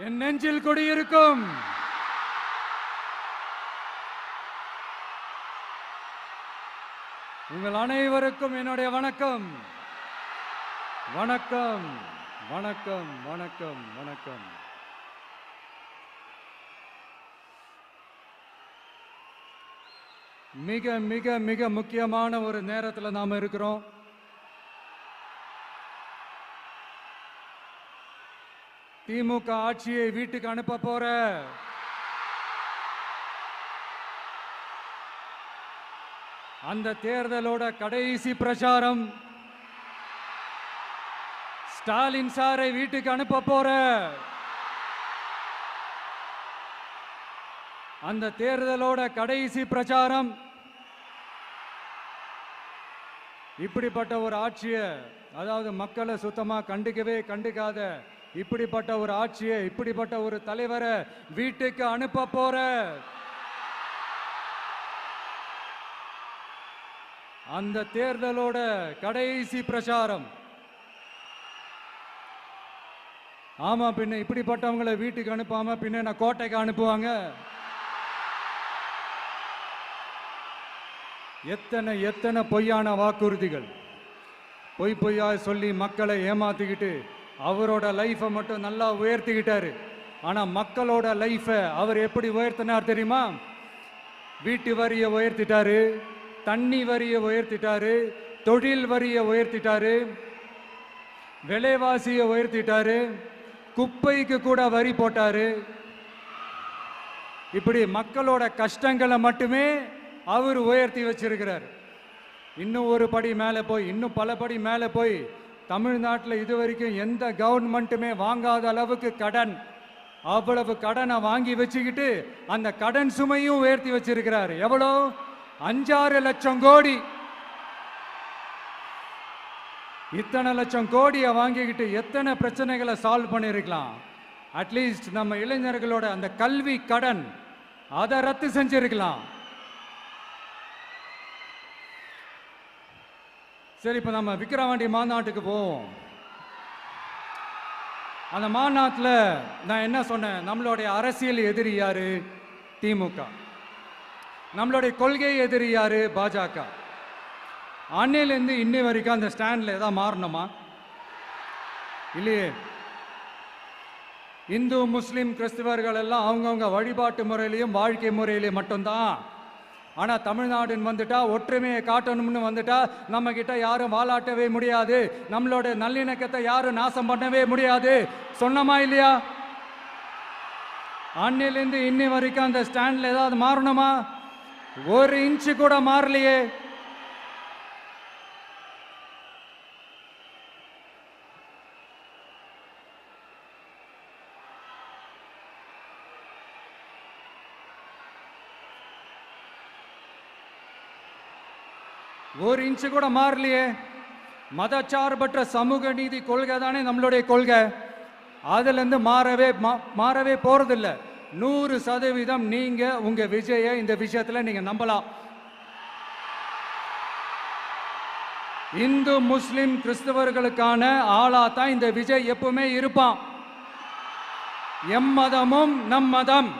என் நெஞ்சில் குடியிருக்கும் உங்கள் அனைவருக்கும் என்னுடைய வணக்கம். வணக்கம் வணக்கம் வணக்கம் வணக்கம். மிக மிக மிக முக்கியமான ஒரு நேரத்தில் நாம இருக்கிறோம். திமுக ஆட்சியை வீட்டுக்கு அனுப்ப போற அந்த தேர்தலோட கடைசி பிரச்சாரம், ஸ்டாலின் சாரை வீட்டுக்கு அனுப்ப போற அந்த தேர்தலோட கடைசி பிரச்சாரம், இப்படிப்பட்ட ஒரு ஆட்சியை, அதாவது மக்களை சுத்தமா கண்டுக்காத இப்படிப்பட்ட ஒரு ஆட்சியை, இப்படிப்பட்ட ஒரு தலைவரை வீட்டுக்கு அனுப்ப போற அந்த தேர்தலோட கடைசி பிரச்சாரம். ஆமா, பின்ன இப்படிப்பட்டவங்களை வீட்டுக்கு அனுப்பாம பின்ன என்ன கோட்டைக்கு அனுப்புவாங்க? எத்தனை எத்தனை பொய்யான வாக்குறுதிகள், பொய்யா சொல்லி மக்களை ஏமாத்திக்கிட்டு அவரோட லைஃபை மட்டும் நல்லா உயர்த்திக்கிட்டாரு. ஆனா மக்களோட லைஃபை அவர் எப்படி உயர்த்தினார் தெரியுமா? வீட்டு வரியை உயர்த்திட்டாரு, தண்ணி வரியை உயர்த்திட்டாரு, தொழில் வரியை உயர்த்திட்டாரு, விலைவாசியை உயர்த்திட்டாரு, குப்பைக்கு கூட வரி போட்டாரு. இப்படி மக்களோட கஷ்டங்களை மட்டுமே அவர் உயர்த்தி வச்சிருக்கிறார். இன்னும் ஒரு படி மேலே போய், இன்னும் பல படி மேலே போய், தமிழ்நாட்டில் இதுவரைக்கும் எந்த கவர்மெண்ட்டுமே வாங்காத அளவுக்கு கடன், அவ்வளவு கடனை வாங்கி வச்சுக்கிட்டு அந்த கடன் சுமையும் உயர்த்தி வச்சிருக்கிறார். எவ்வளோ? 5-6 லட்சம் கோடி. இத்தனை லட்சம் கோடியை வாங்கிக்கிட்டு எத்தனை பிரச்சனைகளை சால்வ் பண்ணிருக்கலாம். அட்லீஸ்ட் நம்ம இளைஞர்களோட அந்த கல்வி கடன் அதை ரத்து செஞ்சிருக்கலாம். சரி, இப்போ நம்ம விக்கிரவாண்டி மாநாட்டுக்கு போவோம். அந்த மாநாட்டில் நான் என்ன சொன்னேன்? நம்மளுடைய அரசியல் எதிரி யாரு? திமுக. நம்மளுடைய கொள்கை எதிரி யாரு? பாஜக. அன்னையிலேருந்து இன்னி வரைக்கும் அந்த ஸ்டாண்டில் ஏதாவது மாறணுமா? இல்லையே. இந்து முஸ்லீம் கிறிஸ்தவர்கள் எல்லாம் அவங்கவுங்க வழிபாட்டு முறையிலையும் வாழ்க்கை முறையிலையும் மட்டும்தான். ஆனால் தமிழ்நாடுன்னு வந்துட்டா, ஒற்றுமையை காட்டணும்னு வந்துட்டா, நம்ம கிட்ட யாரும் வாலாட்டவே முடியாது, நம்மளோட நல்லிணக்கத்தை யாரும் நாசம் பண்ணவே முடியாது. சொன்னமா இல்லையா? அன்னிலிருந்து இன்னி வரைக்கும் அந்த ஸ்டாண்ட்ல ஏதாவது மாறணுமா? 1 இன்ச்சு கூட மாறலையே. ஒரு இன்ச்சு கூட மாறலையே. மதச்சார்பற்ற சமூக நீதி கொள்கை தானே நம்மளுடைய கொள்கை. அதுலேருந்து மாறவே போறதில்ல. 100% நீங்க உங்க விஜயை இந்த விஷயத்துல நீங்க நம்பலாம். இந்து முஸ்லிம் கிறிஸ்தவர்களுக்கான ஆளா தான் இந்த விஜய் எப்பவுமே இருப்பான். எம்மதமும் நம் மதம்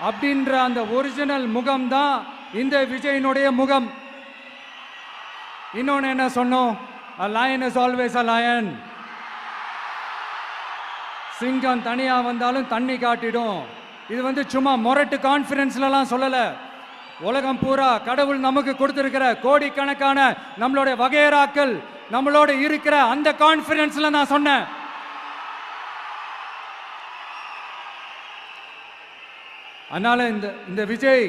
அப்படின்ற அந்த ஒரிஜினல் முகம் தான் இந்த விஜயினுடைய முகம். இன்னொன்னு என்ன சொன்னோம்? A lion is always a lion. சிங்கம் தனியா வந்தாலும் தண்ணி காட்டிடும். இது சும்மா மொரட்டு கான்ஃபரன்ஸ்லாம் சொல்லல. உலகம் பூரா கடவுள் நமக்கு கொடுத்திருக்கிற கோடிக்கணக்கான நம்மளுடைய வகையறாக்கள் நம்மளோட இருக்கிற அந்த கான்ஃபரன்ஸ்ல நான் சொன்னேன். அதனால இந்த விஜய்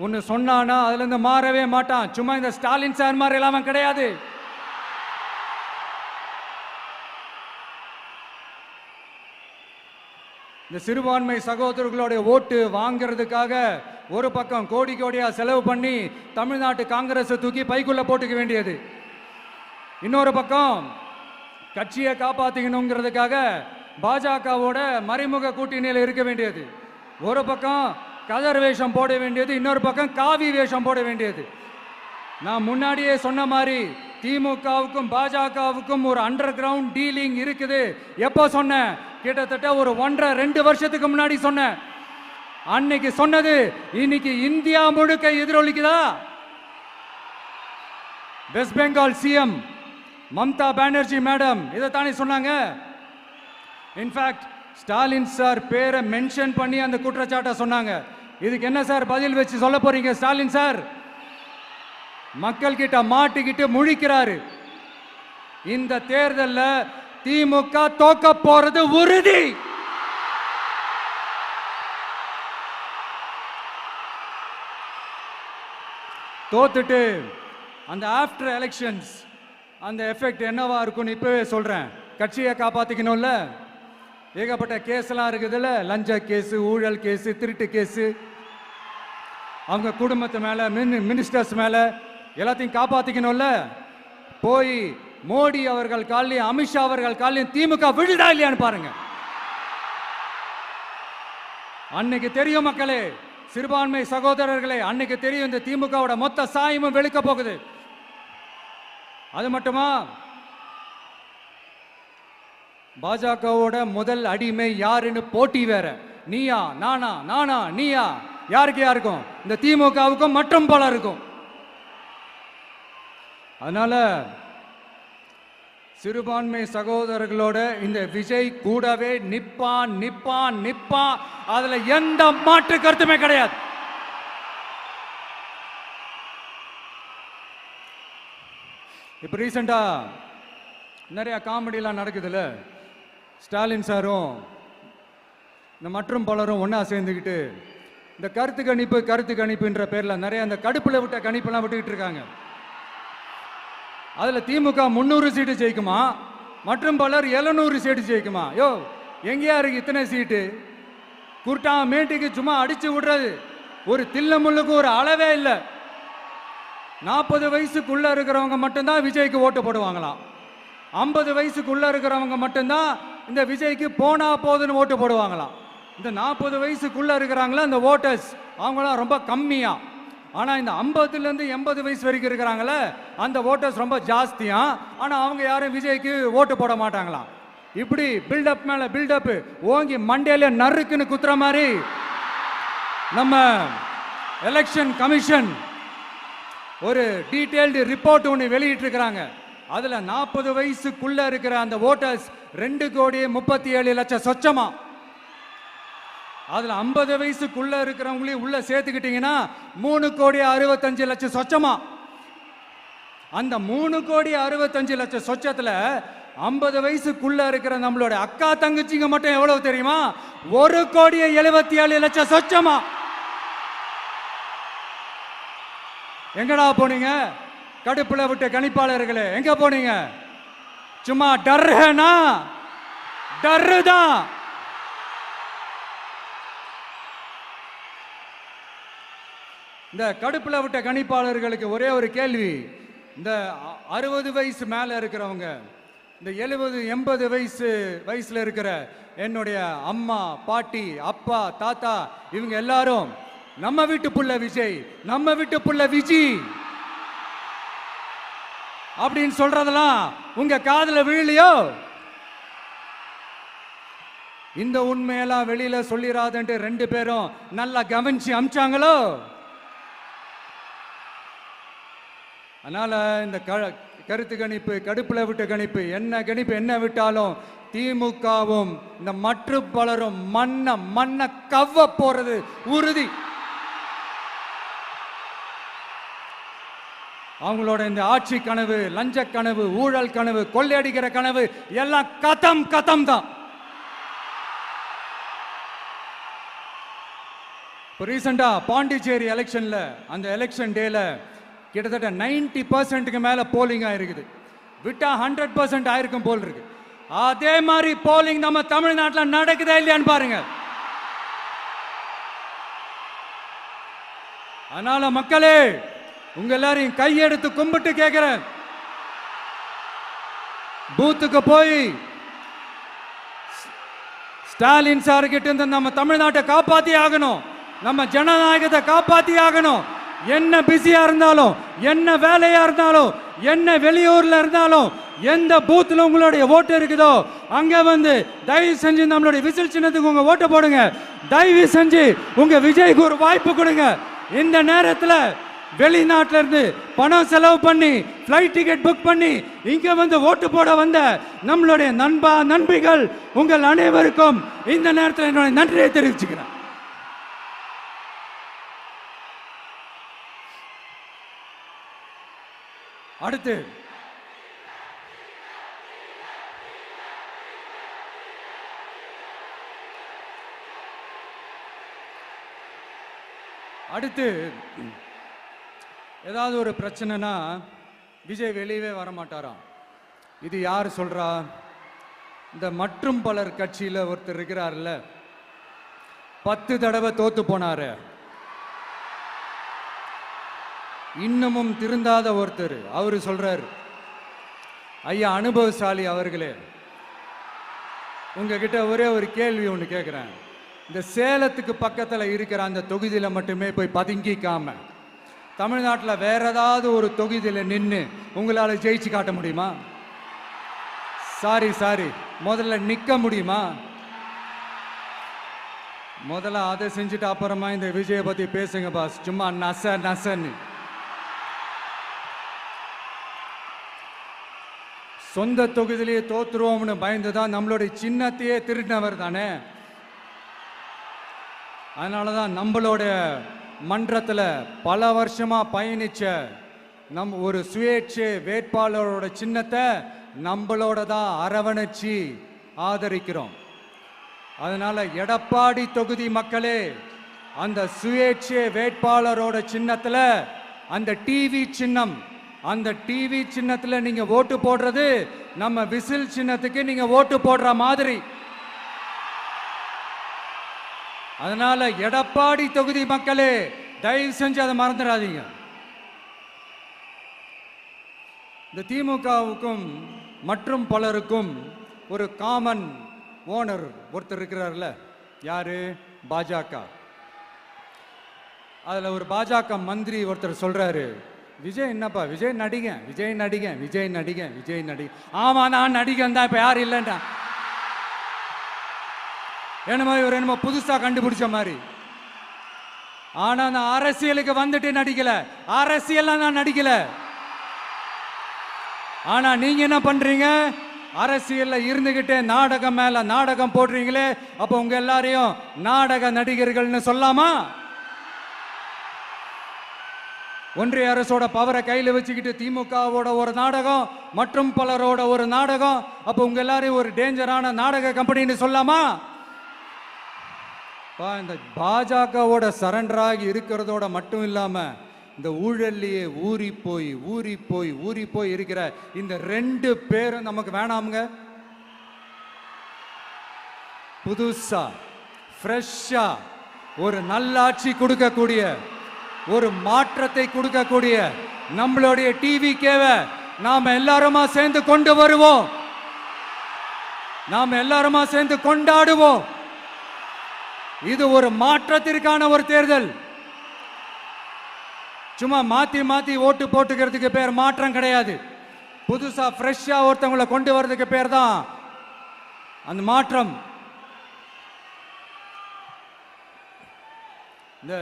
ஒன்னு சொன்னானா அதுல இருந்து மாறவே மாட்டான். சும்மா இந்த ஸ்டாலின் சார் மாதிரி எல்லாம் கிடையாது. இந்த சிறுபான்மை சகோதரர்களுடைய ஓட்டு வாங்கிறதுக்காக ஒரு பக்கம் கோடி கோடியா செலவு பண்ணி தமிழ்நாட்டு காங்கிரஸ் தூக்கி பைக்குள்ள போட்டுக்க வேண்டியது, இன்னொரு பக்கம் கட்சியை காப்பாத்திக்கணுங்கிறதுக்காக பாஜகவோட மறைமுக கூட்டணியில் இருக்க வேண்டியது, ஒரு பக்கம் கதர் வேஷம் போட வேண்டியது, இன்னொரு பக்கம் காவி வேஷம் போட வேண்டியது. நான் முன்னாடியே சொன்ன மாதிரி திமுகவுக்கும் பாஜகவுக்கும் ஒரு அண்டர் கிரவுண்ட் டீலிங் இருக்குது. எப்போ சொன்னேன்? கிட்டத்தட்ட ஒரு 1.5-2 வருஷத்துக்கு முன்னாடி சொன்னேன். அன்னைக்கு சொன்னது இன்னைக்கு இந்தியா முழுக்க எதிரொலிக்குதா? West Bengal CM Mamata Banerjee madam இதைத்தானே சொன்னாங்க. இன்ஃபேக்ட் ஸ்டாலின் சார் பேரை மென்ஷன் பண்ணி அந்த குற்றச்சாட்டை சொன்னாங்க. இதுக்கு என்ன சார் பதில் வச்சு சொல்ல போறீங்க? ஸ்டாலின் சார் மக்கள் கிட்ட மாட்டிக்கிட்டு முழிக்கிறாரு. இந்த தேர்தலில் திமுக தோக்க போறது உறுதி. தோத்துட்டு அந்த ஆஃப்டர் எலெக்ஷன்ஸ் அந்த எஃபெக்ட் என்னவா இருக்கும்னு இப்பவே சொல்றேன். கட்சியை காப்பாத்திக்கணும்ல, ஏகப்பட்ட கேஸ்லாம் இருக்குதுல்ல, லஞ்ச கேஸ், ஊழல் கேஸ், திருட்டு கேஸ், அவங்க குடும்பத்து மேல, மினிஸ்டர்ஸ் மேல எல்லாத்தையும் காப்பாத்திக்கணும்ல. போய் மோடி அவர்கள் காலையும் அமித்ஷா அவர்கள் காலையும் திமுக விழுதா இல்லையான்னு பாருங்க. அன்னைக்கு தெரியும் மக்களே, சிறுபான்மை சகோதரர்களே, அன்னைக்கு தெரியும் இந்த திமுகவோட மொத்த சாயமும் வெளுக்க போகுது. அது மட்டுமா, பாஜகவோட முதல் அடிமை யாருன்னு போட்டி வேற. நீயா நானா, நானா நீயா, யாருக்கு யாருக்கும்? இந்த திமுகவுக்கும் மற்றும் பல இருக்கும். அதனால சிறுபான்மை சகோதரர்களோட இந்த விஜய் கூடவே நிப்பான் நிப்பான் நிப்பான். அதுல எந்த மாற்று கருத்துமே கிடையாது. இப்ப ரீசெண்டா நிறைய காமெடியெல்லாம் நடக்குதுல்ல. ஸ்டாலின் சாரும் இந்த மற்றும் பலரும் ஒன்னா சேர்ந்துக்கிட்டு இந்த கருத்து கணிப்புன்ற பேர்ல நிறைய அந்த கடுப்புல விட்ட கணிப்பெல்லாம் விட்டுக்கிட்டு இருக்காங்க. அதுல திமுக 300 சீட்டு ஜெயிக்குமா, மற்றும் பலர் 700 சீட்டு ஜெயிக்குமா? யோ, எங்கேயா இருக்கு இத்தனை சீட்டு? குர்ட்டா மேட்டுக்கு சும்மா அடிச்சு விடுறது. ஒரு தில்ல முள்ளுக்கு ஒரு அளவே இல்லை. 40 வயசுக்குள்ள இருக்கிறவங்க மட்டும்தான் விஜய்க்கு ஓட்டு போடுவாங்களாம். 50 வயசுக்குள்ள இருக்கிறவங்க மட்டும்தான் இந்த விஜய்க்கு போனா போதுன்னு ஓட்டு போடுவாங்களாம். இந்த 40 வயசுக்குள்ள இருக்கிறாங்களா இந்த ஓட்டர்ஸ், அவங்களாம் ரொம்ப கம்மியா. ஆனா இந்த 50லேருந்து 80 வயசு வரைக்கும் இருக்கிறாங்களே அந்த ஓட்டர்ஸ் ரொம்ப ஜாஸ்தியா. ஆனா அவங்க யாரும் விஜய்க்கு ஓட்டு போட மாட்டாங்களாம். இப்படி பில்டப் மேல பில்டப் ஓங்கி மண்டையில நறுக்குன்னு குத்துற மாதிரி நம்ம எலெக்ஷன் கமிஷன் ஒரு டீடைல்டு ரிப்போர்ட் ஒன்று வெளியிட்டு இருக்கிறாங்க. அதுல 40 வயசுக்குள்ள இருக்கிற அந்த ஓட்டர்ஸ் 2,37,00,000 சொச்சமா. அதுல 50 வயசுக்குள்ள இருக்கிறவங்களையும் உள்ள சேர்த்துக்கிட்டீங்கன்னா 3,65,00,000 சொச்சமா. அந்த 3,65,00,000 சொச்சத்துல 50 வயசுக்குள்ள இருக்கிற நம்மளோட அக்கா தங்கச்சிங்க மட்டும் எவ்வளவு தெரியுமா? 1,77,00,000 சொச்சமா. எங்கடா போனீங்க கடுப்புல விட்ட கணிப்பாளர்களே? எங்க போனீங்க? சும்மா டர்னா டர்தான். இந்த கடுப்புல விட்ட கணிப்பாளர்களுக்கு ஒரே ஒரு கேள்வி. இந்த 60 வயசு மேல இருக்கிறவங்க, இந்த 70-80 வயசுல இருக்கிற என்னுடைய அம்மா, பாட்டி, அப்பா, தாத்தா, இவங்க எல்லாரும் நம்ம வீட்டு புள்ள விஜய், நம்ம வீட்டு புள்ள விஜி அப்படின்னு சொல்றதெல்லாம் உங்க காதுல விழலையோ? இந்த உண்மையெல்லாம் வெளியில சொல்லிராதுன்ட்டு 2 பேரும் நல்லா கவனிச்சு அமிச்சாங்களோ? அதனால இந்த கருத்து கணிப்பு, கடுப்புல விட்ட கணிப்பு, என்ன கணிப்பு என்ன விட்டாலும் திமுகவும் இந்த மற்ற பலரும் மண்ண கவ்வ போறது உறுதி. அவங்களோட இந்த ஆட்சி கனவு, லஞ்ச கனவு, ஊழல் கனவு, கொள்ளையடிக்கிற கனவு எல்லாம் கதம் தான். இப்போ ரீசெண்டா பாண்டிச்சேரி எலெக்ஷன்ல அந்த எலெக்ஷன் டேல கிட்டத்தட்ட 90% மேல போலிங் ஆயிருக்குது. விட்டா 100% ஆயிருக்கும் போல் இருக்கு. அதே மாதிரி போலிங் நம்ம தமிழ்நாட்டில் நடக்குதா இல்லையான்னு பாருங்க. அதனால மக்களே, உங்க எல்லாரையும் கையெடுத்து கும்பிட்டு கேட்கிறேன், பூத்துக்கு போய் ஸ்டாலின் சார் கிட்ட இருந்து நம்ம தமிழ்நாட்டை காப்பாத்தி ஆகணும், நம்ம ஜனநாயகத்தை காப்பாத்தி ஆகணும். என்ன பிஸியா இருந்தாலும், என்ன வேலையா இருந்தாலும், என்ன வெளியூர்ல இருந்தாலும், எந்த பூத்துல உங்களுடைய ஓட்டு இருக்குதோ அங்க வந்து தயவு செஞ்சு நம்மளுடைய விசில் சின்னத்துக்கு உங்க ஓட்டு போடுங்க. தயவு செஞ்சு உங்க விஜய்க்கு ஒரு வாய்ப்பு கொடுங்க. இந்த நேரத்தில் வெளிநாட்டில இருந்து பணம் செலவு பண்ணி ஃப்ளைட் டிக்கெட் புக் பண்ணி இங்க வந்து ஓட்டு போட வந்த நம்மளுடைய நண்பிகள் உங்கள் அனைவருக்கும் இந்த நேரத்தில் என்னுடைய நன்றியை தெரிவிச்சுக்கிறேன். அடுத்து ஏதாவது ஒரு பிரச்சனைனா விஜய் வெளியவே வர மாட்டாராம். இது யார் சொல்றா? இந்த மற்றும் பலர் கட்சியில் ஒருத்தர் இருக்கிறார்ல, 10 தடவை தோத்து போனாரு, இன்னமும் திருந்தாத ஒருத்தர். அவரு சொல்றாரு, ஐயா அனுபவசாலி அவர்களே, உங்ககிட்ட ஒரே ஒரு கேள்வி ஒன்று கேட்குறேன். இந்த சேலத்துக்கு பக்கத்தில் இருக்கிற அந்த தொகுதியில் மட்டுமே போய் பதுங்கிக்காம தமிழ்நாட்டில் வேற ஏதாவது ஒரு தொகுதியில் நின்று உங்களால் ஜெயிச்சு காட்ட முடியுமா? சாரி முதல்ல நிற்க முடியுமா? முதல்ல அதை செஞ்சுட்டு அப்புறமா இந்த விஜயை பற்றி பேசுங்க பாஸ். சும்மா நசன்னு சொந்த தொகுதியிலேயே தோத்துருவோம்னு பயந்துதான் நம்மளுடைய சின்னத்தையே திருடினவர் தானே. அதனால தான் நம்மளோட மன்றத்தில் பல வருஷமாக பயணிச்ச ஒரு சுயேட்சை வேட்பாளரோட சின்னத்தை நம்மளோட தான் அரவணைச்சி ஆதரிக்கிறோம். அதனால எடப்பாடி தொகுதி மக்களே, அந்த சுயேட்சை வேட்பாளரோட சின்னத்தில் அந்த டிவி சின்னம், அந்த டிவி சின்னத்தில் நீங்க ஓட்டு போடுறது நம்ம விசில் சின்னத்துக்கு நீங்க ஓட்டு போடுற மாதிரி. அதனால எடப்பாடி தொகுதி மக்களே, தயவு செஞ்சு அதை மறந்துடாதீங்க. இந்த திமுகவுக்கும் மற்றும் பலருக்கும் ஒரு காமன் ஓனர் ஒருத்தர் இருக்கிறார்ல, யாரு? பாஜக. அதுல ஒரு பாஜக மந்திரி ஒருத்தர் சொல்றாரு, விஜய் என்னப்பா விஜய் நடிகன். ஆமா நான் நடிகன் தான், இப்ப யாரு இல்லைன்றா. என்னமோ இவர் என்னமோ புதுசா கண்டுபிடிச்ச மாதிரி. ஆனா நான் அரசியலுக்கு வந்துட்டு நடிக்கல, அரசியல் நான் நடிக்கல. ஆனா நீங்க என்ன பண்றீங்க? அரசியல்ல இருந்துகிட்டே நாடகம் மேல நாடகம் போடுறீங்களே, அப்ப உங்க எல்லாரையும் நாடக நடிகர்கள்னு சொல்லாமா? ஒன்றிய அரசோட பவரை கையில் வச்சுக்கிட்டு திமுகவோட ஒரு நாடகம், மற்றும் பலரோட ஒரு நாடகம், அப்ப உங்க எல்லாரையும் ஒரு டேஞ்சரான நாடக கம்பெனின்னு சொல்லாமா? இந்த பாஜகவோட சரண்டராகி இருக்கிறதோட மட்டும் இல்லாம இந்த ஊழல்லையே ஊறி போய் இருக்கிற இந்த 2 பேரும் நமக்கு வேணாமுங்க. புதுசா ஃப்ரெஷ்ஷா ஒரு நல்லாட்சி கொடுக்கக்கூடிய, ஒரு மாற்றத்தை கொடுக்கக்கூடிய நம்மளுடைய டிவிகேவை நாம எல்லாருமா சேர்ந்து கொண்டு வருவோம், நாம எல்லாருமா சேர்ந்து கொண்டாடுவோம். இது ஒரு மாற்றத்திற்கான ஒரு தேர்தல். சும்மா மாத்தி ஓட்டு போட்டுக்கிறதுக்கு பேர் மாற்றம் கிடையாது. புதுசா ஃப்ரெஷ்ஷா ஒருத்தவங்களை கொண்டு வர்றதுக்கு பேர் தான் அந்த மாற்றம். இந்த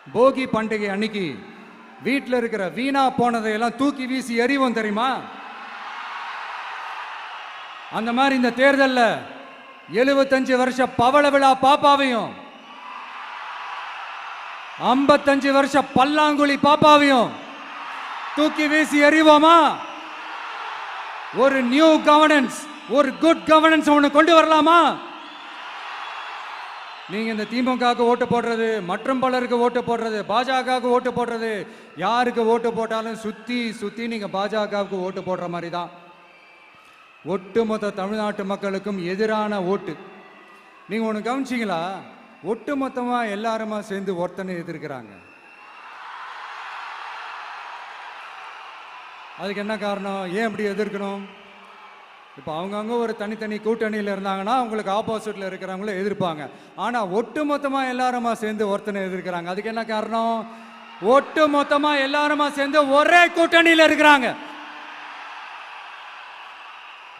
போகி பண்டிகை அன்னைக்கு வீட்டில் இருக்கிற வீணா போனதையெல்லாம் தூக்கி வீசி எறிவோம் தெரியுமா? அந்த மாதிரி இந்த தேர்தலில் 75 வருஷ பவள விழா பாப்பாவையும் 55 வருஷ பல்லாங்குழி பாப்பாவையும் தூக்கி வீசி எறிவோமா? ஒரு நியூ கவர்னன்ஸ், ஒரு குட் கவர்னன்ஸ் ஒன்று கொண்டு வரலாமா? நீங்க இந்த திமுகவுக்கு ஓட்டு போடுறது, மற்றும் பலருக்கு ஓட்டு போடுறது, பாஜகவுக்கு ஓட்டு போடுறது, யாருக்கு ஓட்டு போட்டாலும் சுத்தி நீங்க பாஜகவுக்கு ஓட்டு போடுற மாதிரி தான். ஒட்டுமொத்த தமிழ்நாட்டு மக்களுக்கும் எதிரான ஓட்டு. நீங்க ஒன்று கவனிச்சிங்களா? ஒட்டுமொத்தமா எல்லாருமா சேர்ந்து ஒருத்தனை எதிர்க்கிறாங்க. அதுக்கு என்ன காரணம்? ஏன் இப்படி எதிர்க்கணும்? இப்போ அவங்கவுங்க ஒரு தனித்தனி கூட்டணியில் இருந்தாங்கன்னா அவங்களுக்கு ஆப்போசிட்ல இருக்கிறவங்கள எதிர்ப்பாங்க. ஆனால் ஒட்டுமொத்தமாக எல்லாருமா சேர்ந்து ஒருத்தனை எதிர்க்கிறாங்க. அதுக்கு என்ன காரணம்? ஒட்டு மொத்தமா எல்லாருமா சேர்ந்து ஒரே கூட்டணியில் இருக்கிறாங்க.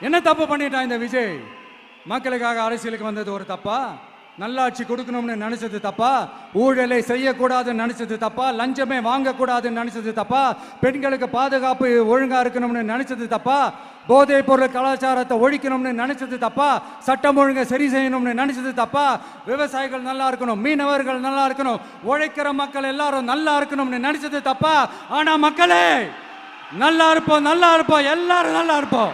என்ன தப்பு பண்ணிட்டான் இந்த விஜய்? மக்களுக்காக அரசியலுக்கு வந்தது ஒரு தப்பா? நல்லாட்சி கொடுக்கணும்னு நினைச்சது தப்பா? ஊழலை செய்யக்கூடாதுன்னு நினைச்சது தப்பா? லஞ்சமே வாங்கக்கூடாதுன்னு நினைச்சது தப்பா? பெண்களுக்கு பாதுகாப்பு ஒழுங்கா இருக்கணும்னு நினைச்சது தப்பா? போதைப் பொருள் கலாச்சாரத்தை ஒழிக்கணும்னு நினைச்சது தப்பா? சட்டம் ஒழுங்கை சரி செய்யணும்னு நினைச்சது தப்பா? விவசாயிகள் நல்லா இருக்கணும், மீனவர்கள் நல்லா இருக்கணும், உழைக்கிற மக்கள் எல்லாரும் நல்லா இருக்கணும்னு நினைச்சது தப்பா? ஆனா மக்களே, நல்லா இருப்போம், நல்லா இருப்போம், எல்லாரும் நல்லா இருப்போம்.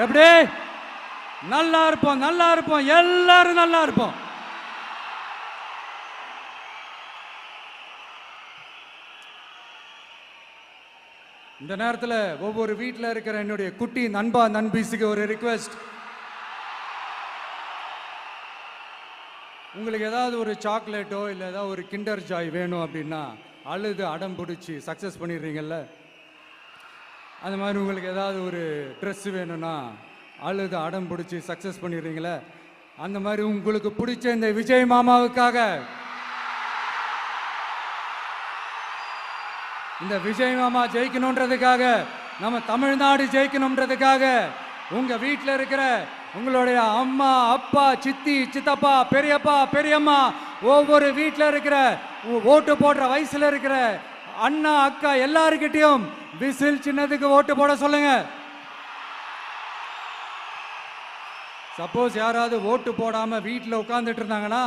எப்படி நல்லா இருப்போம், நல்லா இருப்போம், எல்லாரும் நல்லா இருப்போம். இந்த நேரத்தில் ஒவ்வொரு வீட்டில் இருக்கிற என்னுடைய குட்டி நண்பா நண்பீஸுக்கு ஒரு ரிக்வெஸ்ட். உங்களுக்கு ஏதாவது ஒரு சாக்லேட்டோ இல்லை ஏதாவது ஒரு கிண்டர் ஜாய் வேணும் அப்படின்னா அழுது அடம் பிடிச்சி சக்ஸஸ் பண்ணிடுறீங்கல்ல, அந்த மாதிரி உங்களுக்கு ஏதாவது ஒரு ட்ரெஸ் வேணும்னா அழுது அடம் பிடிச்சி சக்ஸஸ் பண்ணிடுறீங்களே, அந்த மாதிரி உங்களுக்கு பிடிச்ச இந்த விஜய் மாமாவுக்காக, இந்த விஜய் மாமா ஜெயிக்கணுன்றதுக்காக, நம்ம தமிழ்நாடு ஜெயிக்கணுன்றதுக்காக, உங்க வீட்டில் இருக்கிற உங்களுடைய அம்மா அப்பா சித்தி சித்தப்பா பெரியப்பா பெரியம்மா ஒவ்வொரு வீட்டில் இருக்கிற ஓட்டு போடுற வயசுல இருக்கிற அண்ணா அக்கா எல்லாருக்கிட்டையும் விசில் சின்னதுக்கு ஓட்டு போட சொல்லுங்க. சப்போஸ் யாராவது ஓட்டு போடாம வீட்டில் உட்கார்ந்துட்டு இருந்தாங்கன்னா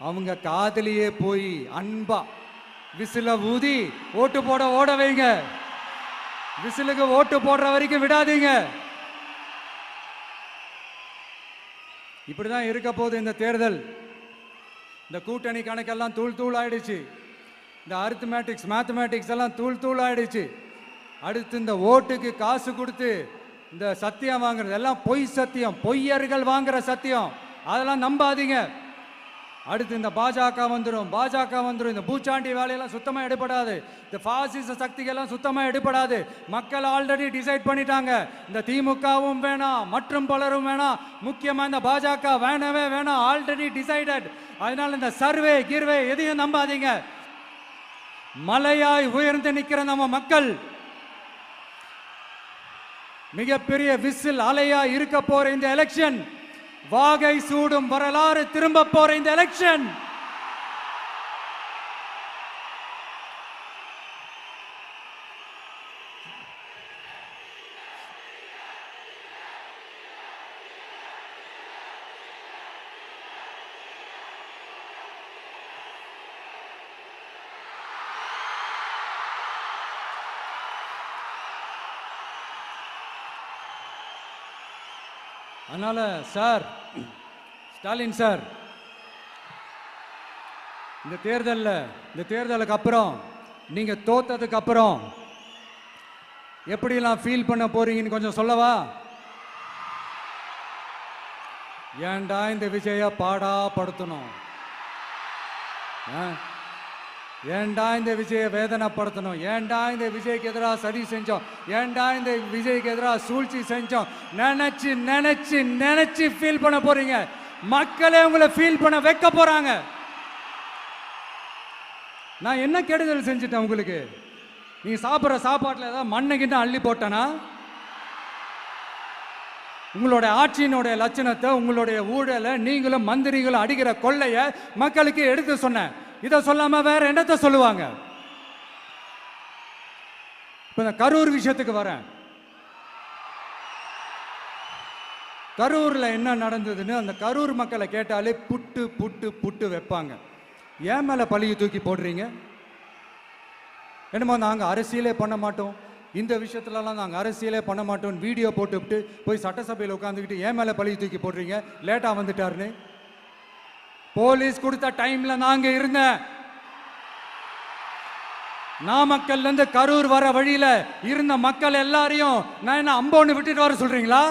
அவங்க காதலியே போய் அன்பா விசில ஊதி ஓட்டு போட ஓட வைங்க. விசிலுக்கு ஓட்டு போடுற வரைக்கும் விடாதீங்க. இப்படிதான் இருக்க போது இந்த தேர்தல். இந்த கூட்டணி கணக்கெல்லாம் தூள் தூள் ஆயிடுச்சு. இந்த அரித்மேட்டிக்ஸ் மேத்தமேட்டிக்ஸ் எல்லாம் தூள் தூள் ஆயிடுச்சு. அடுத்து இந்த ஓட்டுக்கு காசு கொடுத்து இந்த சத்தியம் வாங்குறது எல்லாம் பொய் சத்தியம், பொய்யர்கள் வாங்குற சத்தியம், அதெல்லாம் நம்பாதீங்க. அடுத்து இந்த பாஜக வந்துடும், இந்த பூச்சாண்டி வேலையெல்லாம் சுத்தமா எடுபடாது. இந்த பாசிச சக்திகள்லாம் சுத்தமா எடுபடாது. மக்கள் ஆல்ரெடி டிசைட் பண்ணிட்டாங்க. இந்த திமுகவும் வேணாம், மற்றும் பலரும் வேணாம், முக்கியமா இந்த பாஜக வேணவே வேணாம், ஆல்ரெடி டிசைடட். அதனால இந்த சர்வே கிர்வே எதையும் நம்பாதீங்க. மலையாய் உயர்ந்து நிக்கிற நம்ம மக்கள் மிகப்பெரிய விசில் அலையா இருக்க போற இந்த எலெக்ஷன், வாகை சூடும் வரலாறு திரும்ப போற இந்த எலெக்ஷன், அதனால சார், ஸ்டாலின் சார், இந்த தேர்தலுக்கு அப்புறம் நீங்க தோத்ததுக்கு அப்புறம் எப்படிலாம் ஃபீல் பண்ண போறீங்கன்னு கொஞ்சம் சொல்லவா? ஏன்டா இந்த விஜய பாடா படுத்தணும், ஏன்டா இந்த விஜய வேதனைப்படுத்தணும், ஏன்டா இந்த விஜய்க்கு எதிராக சதி செஞ்சோம், ஏன்டா இந்த விஜய்க்கு எதிராக சூழ்ச்சி செஞ்சோம் நினைச்சு நினைச்சு நினைச்சு ஃபீல் பண்ண போறீங்க. மக்களே உங்களை ஃபீல் பண்ண வைக்க போறாங்க. நான் என்ன கெடுதல் செஞ்சுட்டேன் உங்களுக்கு? நீங்க சாப்பிட்ற சாப்பாட்டில் ஏதாவது மண்ணை அள்ளி போட்டனா? உங்களுடைய ஆட்சியினுடைய லட்சணத்தை, உங்களுடைய ஊழலை, நீங்களும் மந்திரிகளும் அடிக்கிற கொள்ளைய மக்களுக்கு எடுத்து சொன்னேன். இதை சொல்லாம வேற என்னத்தை சொல்லுவாங்க? இப்ப இந்த கரூர் விஷயத்துக்கு வரேன். கரூர்ல என்ன நடந்ததுன்னு அந்த கரூர் மக்களை கேட்டாலே புட்டு புட்டு புட்டு வைப்பாங்க. ஏன் மேல பழியை தூக்கி போடுறீங்க? என்னமோ நாங்க அரசியலே பண்ண மாட்டோம், இந்த விஷயத்துலலாம் நாங்கள் அரசியலே பண்ண மாட்டோம், வீடியோ போட்டுவிட்டு போய் சட்டசபையில் உட்காந்துக்கிட்டு ஏன் மேலே பழியை தூக்கி போடுறீங்க? லேட்டாக வந்துட்டாருன்னு போலீஸ் கொடுத்த டைம்ல நாங்க இருந்தேன். நாமக்கல்ல இருந்து கரூர் வர வழியில இருந்த மக்கள் எல்லாரையும் நான் என்ன அம்போன்னு விட்டுட்டு வர சொல்றீங்களா?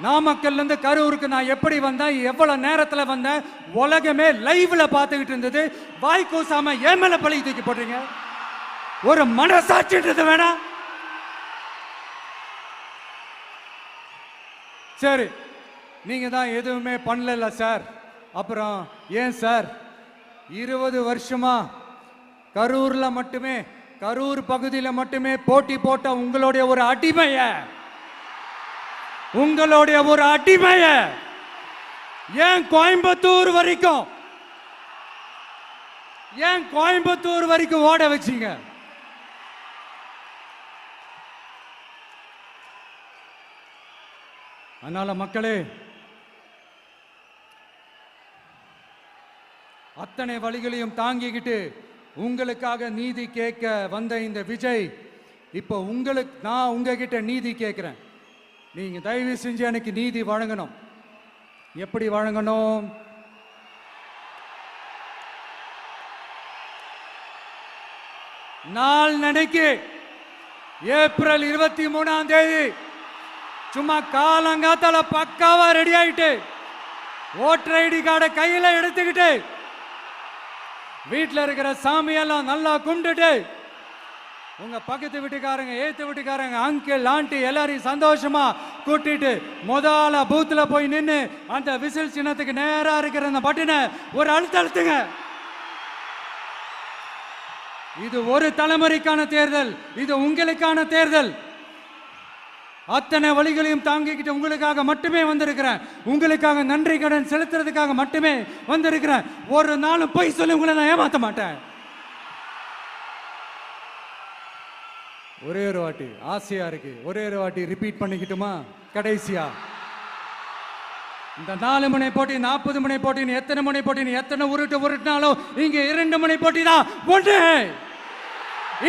நாமக்கல்ல இருந்து கரூருக்கு நான் எப்படி வந்தேன், எவ்வளவு நேரத்தில் வந்தேன், உலகமே லைவ்ல பார்த்துக்கிட்டு இருந்தது. வாய் கூசாம ஏன் மேல பழி தூக்கி போடுறீங்க? ஒரு மனசாட்சின்றது வேணாம்? சரி, நீங்க தான் எதுவுமே பண்ணல சார், அப்புறம் ஏன் சார் 20 வருஷமா கரூர்ல மட்டுமே, கரூர் பகுதியில் மட்டுமே போட்டி போட்ட உங்களுடைய ஒரு அடிமைய ஏன் கோயம்புத்தூர் வரைக்கும் ஓட வச்சீங்க? அதனால மக்களே, அத்தனை வழிகளையும் தாங்கிக்கிட்டு உங்களுக்காக நீதி கேட்க வந்த இந்த விஜய், இப்போ நான் உங்ககிட்ட நீதி கேட்கிறேன். நீங்க தயவு செஞ்சு எனக்கு நீதி வழங்கணும். எப்படி வழங்கணும்? நாள் நினைக்கு ஏப்ரல் 23ஆம் தேதி சும்மா காலங்காத்தால பக்காவா ரெடி ஆயிட்டு ஓட்டர் ஐடி கார்டை கையில எடுத்துக்கிட்டு வீட்டில் இருக்கிற சாமியெல்லாம் நல்லா கும்பிட்டுட்டு உங்க பக்கத்து வீட்டுக்காரங்க, ஏத்து வீட்டுக்காரங்க, அங்கிள் ஆண்டி எல்லாரையும் சந்தோஷமா கூட்டிட்டு முதல்ல பூத்துல போய் நின்று அந்த விசில் சின்னத்துக்கு நேரா இருக்கிற அந்த பட்டனை ஒரு அழுத்துங்க. இது ஒரு தலைமுறைக்கான தேர்தல், இது உங்களுக்கான தேர்தல். அத்தனை வழிகளையும் தாங்கிக்கிட்டு உங்களுக்காக மட்டுமே வந்திருக்கிறேன். உங்களுக்காக நன்றி கடன் செலுத்துறதுக்காக மட்டுமே வந்திருக்கிறேன். ஒரு நாளும் பொய் சொல்லி உங்களை நான் ஏமாத்த மாட்டேன். ஒரே ஒரு வாட்டி ஆசையா இருக்கு, ஒரே ஒரு வாட்டி ரிப்பீட் பண்ணிக்கிட்டுமா? கடைசியா இந்த 4 முனை போட்டி, 40 முனை போட்டி, எத்தனை முனை போட்டி, எத்தனை உருட்டினாலும் இங்க 2 முனை போட்டி தான். ஒன்று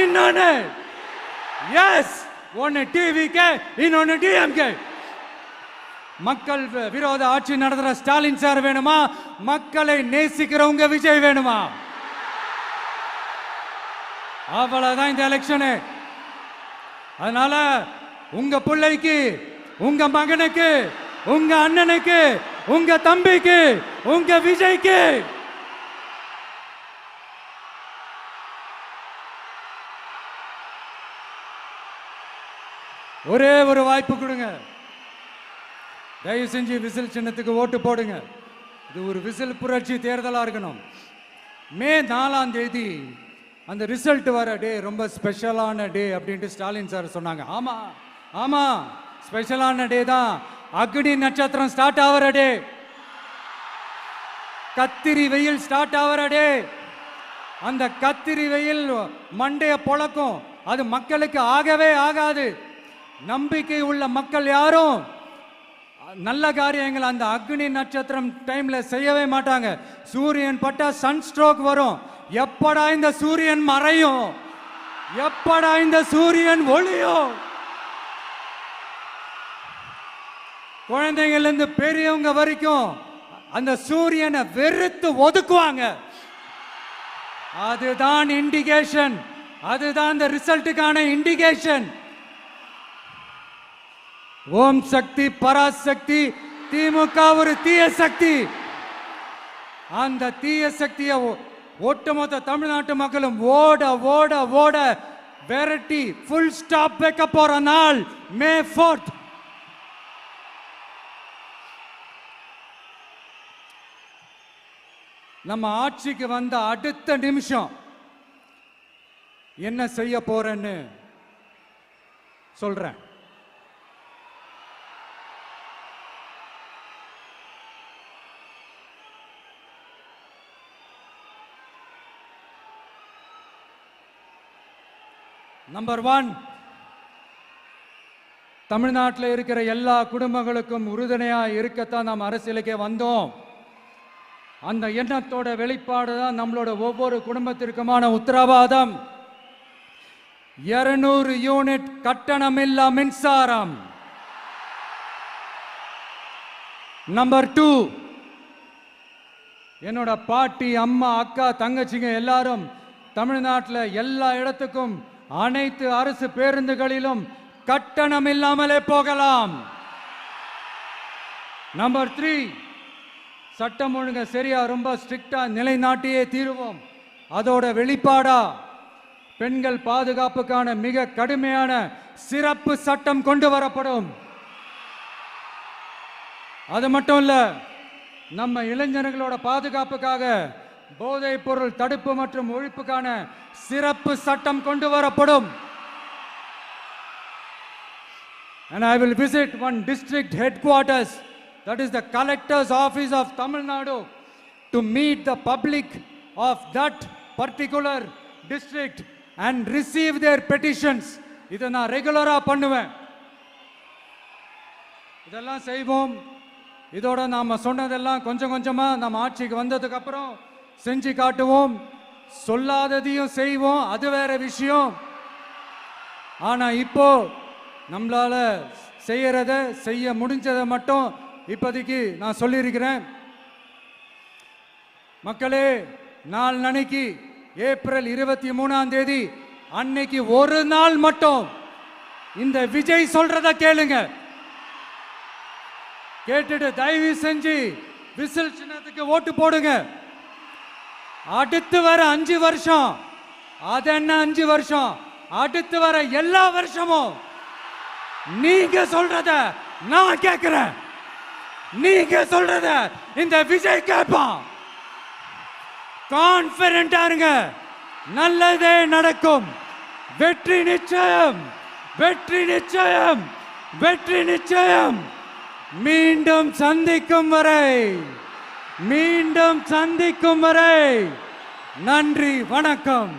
இன்னொன்னு எஸ், ஒன்னு டிவிகே, இன்னொன்னு டிஎம்கே. மக்கள் விரோத ஆட்சி நடத்துற ஸ்டாலின் சார் வேணுமா? மக்களை நேசிக்கிறவங்க விஜய் வேணுமா? அவ்வளவுதான் இந்த எலெக்ஷனு. அதனால உங்க பிள்ளைக்கு, உங்க மகனுக்கு, உங்க அண்ணனுக்கு, உங்க தம்பிக்கு, உங்க விஜய்க்கு ஒரே ஒரு வாய்ப்பு கொடுங்க. தயவு செஞ்சு விசில் சின்னத்துக்கு ஓட்டு போடுங்க. இது ஒரு விசில் புரட்சி தேர்தலா இருக்கணும். மே 4ஆம் தேதி அந்த ரிசல்ட் வர டே ரொம்ப ஸ்பெஷலான டே அப்படின்ட்டு ஸ்டாலின் சார் சொன்னாங்க. ஆமா ஆமா, ஸ்பெஷலான டே தான். அக்னி நட்சத்திரம் ஸ்டார்ட் ஆகிற டே, கத்திரி வெயில் ஸ்டார்ட் ஆகிற டே. அந்த கத்திரி வெயில் மண்டைய பொழக்கும். அது மக்களுக்கு ஆகவே ஆகாது. நம்பிக்கை உள்ள மக்கள் யாரும் நல்ல காரியங்கள் அந்த அக்னி நட்சத்திரம் டைம்ல செய்யவே மாட்டாங்க. சூரியன் பட்டா சன் ஸ்ட்ரோக் வரும். எப்படா இந்த சூரியன் மறையும், எப்படா இந்த சூரியன் ஒளியும். குழந்தைங்கள்ல இருந்து பெரியவங்க வரைக்கும் அந்த சூரியனை வெறுத்து ஒதுக்குவாங்க. அதுதான் இண்டிகேஷன், அதுதான் இந்த ரிசல்ட்டுக்கான இண்டிகேஷன். ஓம் சக்தி பராசக்தி, திமுக ஒரு தீய சக்தி. அந்த தீய சக்தியை ஒட்டுமொத்த தமிழ்நாட்டு மக்களும் ஓட ஓட ஓட விரட்டி ஃபுல் ஸ்டாப் வைக்க போற நாள் மே 4th. நம்ம ஆட்சிக்கு வந்த அடுத்த நிமிஷம் என்ன செய்ய போறேன்னு சொல்றேன். நம்பர் 1, தமிழ்நாட்டில் இருக்கிற எல்லா குடும்பங்களுக்கும் உறுதுணையா இருக்கத்தான் நாம் அரசியலுக்கே வந்தோம். அந்த எண்ணத்தோட வெளிப்பாடு தான் நம்மளோட ஒவ்வொரு குடும்பத்திற்குமான உத்தரவாதம். 200 யூனிட் கட்டணமில்லா மின்சாரம். நம்பர் 2, என்னோட பாட்டி, அம்மா, அக்கா, தங்கச்சிங்க எல்லாரும் தமிழ்நாட்டில் எல்லா இடத்துக்கும் அனைத்து அரசு பேருந்துகளிலும் கட்டணம் இல்லாமலே போகலாம். நம்பர் 3, சட்டம் ஒழுங்கு சரியா ரொம்ப ஸ்ட்ரிக்டா நிலைநாட்டியே தீருவோம். அதோட வெளிப்பாடா பெண்கள் பாதுகாப்புக்கான மிக கடுமையான சிறப்பு சட்டம் கொண்டு வரப்படும். அது மட்டும் இல்ல, நம்ம இளைஞர்களோட பாதுகாப்புக்காக போதைப் பொருள் தடுப்பு மற்றும் ஒழிப்புக்கான சிறப்பு சட்டம் கொண்டு வரப்படும். And I will visit one district headquarters, that is the collector's office of Tamil Nadu, to meet the public of that particular district and receive their petitions. இதை நான் ரெகுலரா பண்ணுவேன். இதெல்லாம் செய்வோம். இதோட நாம சொன்னதெல்லாம் கொஞ்சம் கொஞ்சமா நம்ம ஆட்சிக்கு வந்ததுக்கு அப்புறம் செஞ்சு காட்டுவோம். சொல்லாததையும் செய்வோம், அது வேற விஷயம். ஆனா இப்போ நம்மளால செய்யறத செய்ய முடிஞ்சதை மட்டும் இப்போதைக்கு நான் சொல்லியிருக்கிறேன். மக்களே, நாளைக்கு ஏப்ரல் 23ஆம் தேதி அன்னைக்கு ஒரு நாள் மட்டும் இந்த விஜய் சொல்றத கேளுங்க. கேட்டுட்டு தயவு செஞ்சு விசில் சின்னத்துக்கு ஓட்டு போடுங்க. அடுத்து வர 5 வருஷம், அது என்ன 5 வருஷம், அடுத்து வர எல்லா வருஷமும் நீங்க சொல்றத நான் கேட்கிறேன். நீங்க சொல்றத இந்த விஜய் கேட்பான். கான்பிடண்டா இருங்க, நல்லதே நடக்கும். வெற்றி நிச்சயம், வெற்றி நிச்சயம், வெற்றி நிச்சயம். மீண்டும் சந்திக்கும் வரை, மீண்டும் சந்திக்கும் வரை நன்றி, வணக்கம்.